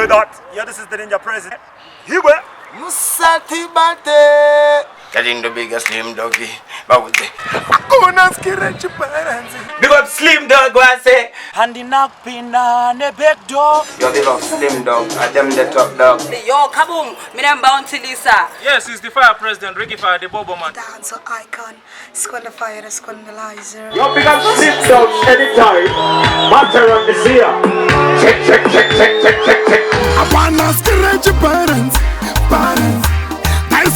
hear that? Yeah, this is the Ninja President. Here we Musati Bate. Getting the biggest Slimdoggz. Bawuze. RECHIBHARANZI. Big up Slimdoggz, go and say. Handi nakpina ne backdoor. Yo, big up Slimdoggz. I them the top dog. Yo, kaboom. Mina Bounty Lisa. Yes, he's the fire president, Ricky Fire, the Bobo man. Dancer icon, SQUANDA fire, the SQUANDalizer. Yo, big up Slimdoggz anytime. Matter on the seer. Check. I wanna see RECHIBHARANZI.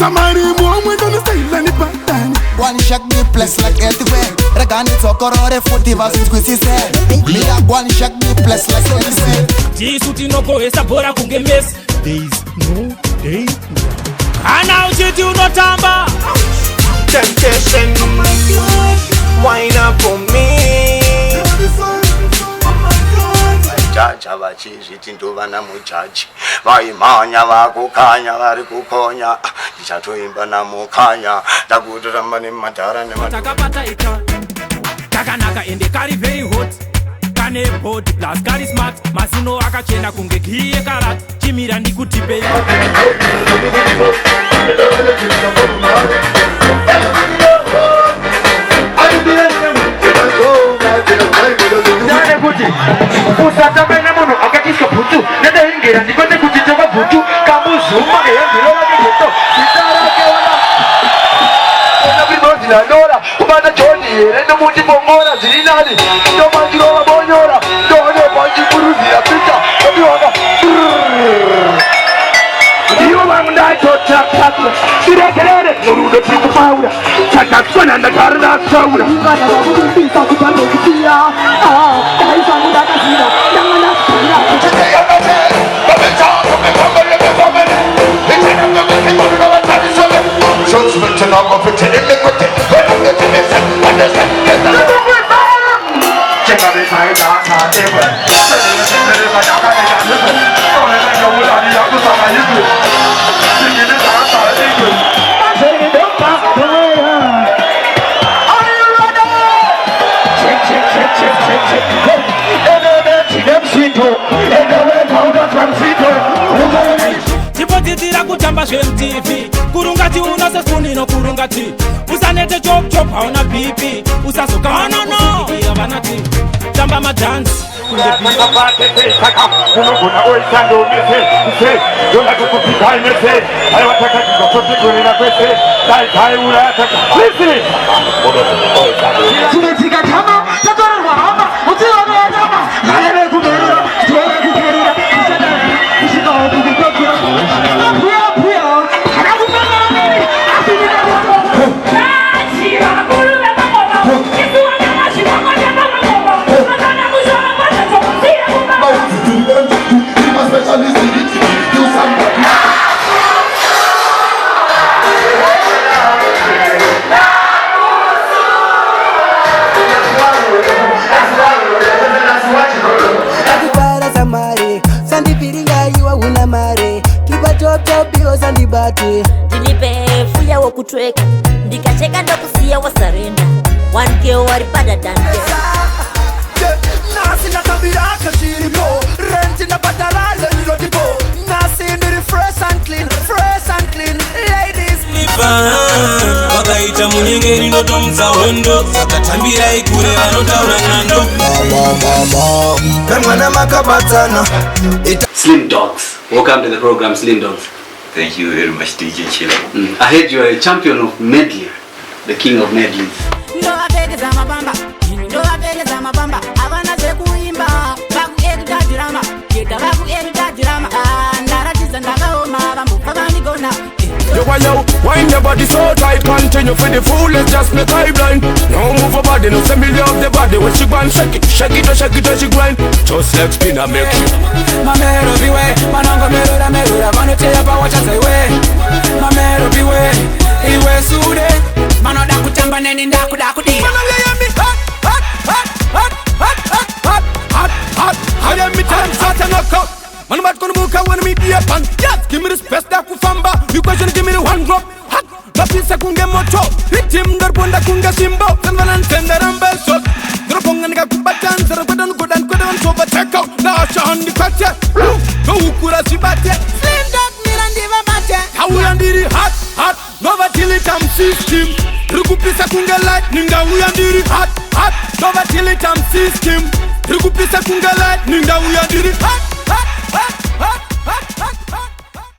Somebody more we gonna stay in the pattern. One shake the place like everywhere. Regani tokorore futi vasin squeeze said. Me a one shake the place like everywhere. Jisuti no ko esa bora kungemes. Days no day. Ana uchitu no tamba. Temptation. Wine up for me. Jaja vachizi tindovana mujaji vaimhanya vakukanya vari kukonya ndichatoimba namukanya ndakutoramba nemadhara takapata ita takanaka ende kari very hot kane body plus kari smart masino akachena kunge giye karat chimira ndikutipe Usata bene mono akatisha putu nenda ingira ndikwende kuchiteka putu kamuzuma eyambiro vakiputo sitarake wala ona bimodi la dora kubana joni ere no muti bongora zirinani ndo manjiro la bonyora ndo banji buruzi ya pita obiona Dio manda chota chakla sirekere nurudo tiku paura chakakona ndakarda saura ngana bakupisa kupando kutia kaisa muda kasira yangana tipotitira kutamba zvemtv kurungati unase spuni no kurungati usanete chop hauna bp usazokaananoiya vanati tamba madhansi unogona oisando mese yona kukupika mese aiwataka kukupigurira kwese daiurayataka listen tumetika tama tatorwa hama utiwa tama nalebe kumerera tuwe kukerera kushika kukukira puya harakumana nini asinira ndinipefuya wokutweka ndikacheka ndokusiya wasarenda 1K waripada dande nasi nakabira kashiriko rent na batalale nilodipo nasi ndiri fresh and clean ladies wakaita munyengeri ndotomutsa hondo sakatambira ikure vanotaura nando pemwana makabatana Slimdoggz, welcome to the program Slimdoggz. Thank you very much, DJ Chilo. I heard you are a champion of medley, the king of medleys. Ndo apegeza mabamba avana zvekuimba vakuedita dhirama yega vakuedita dhirama ndaratidza ndakaoma vambobva vandigona Yo, wind your body so tight, continue for the fool, let's just play high blind. No move your body, no send me love the body. When she go and shake it, she grind. Just like spinner make you. Mamero biwe, manongo merura, mano teya pa wacha say way. Mamero biwe, iwe sude, mano dakutamba neni ndakudakudi. Mano leya mi hot. I am me time, hot and knock out. Man, what gonna move when me be a pan? Yes, give me the space that kufamba. You question, give me the one drop. Hot, lapisa kunge moto. Hit him, the bunda kunga simbo. San Valentine, the rumble shot. Droponga nigga kubatan, the rodan kudan kudan so but check out. Now Sean ndikate noukura zvibate Slimdoggz mira ndivabate ndauya ndiri hot hot novatilitam system rikupisa kunge lightning ndauya ndiri hot hot novatilitam system rikupisa kunge lightning ndauya ndiri hot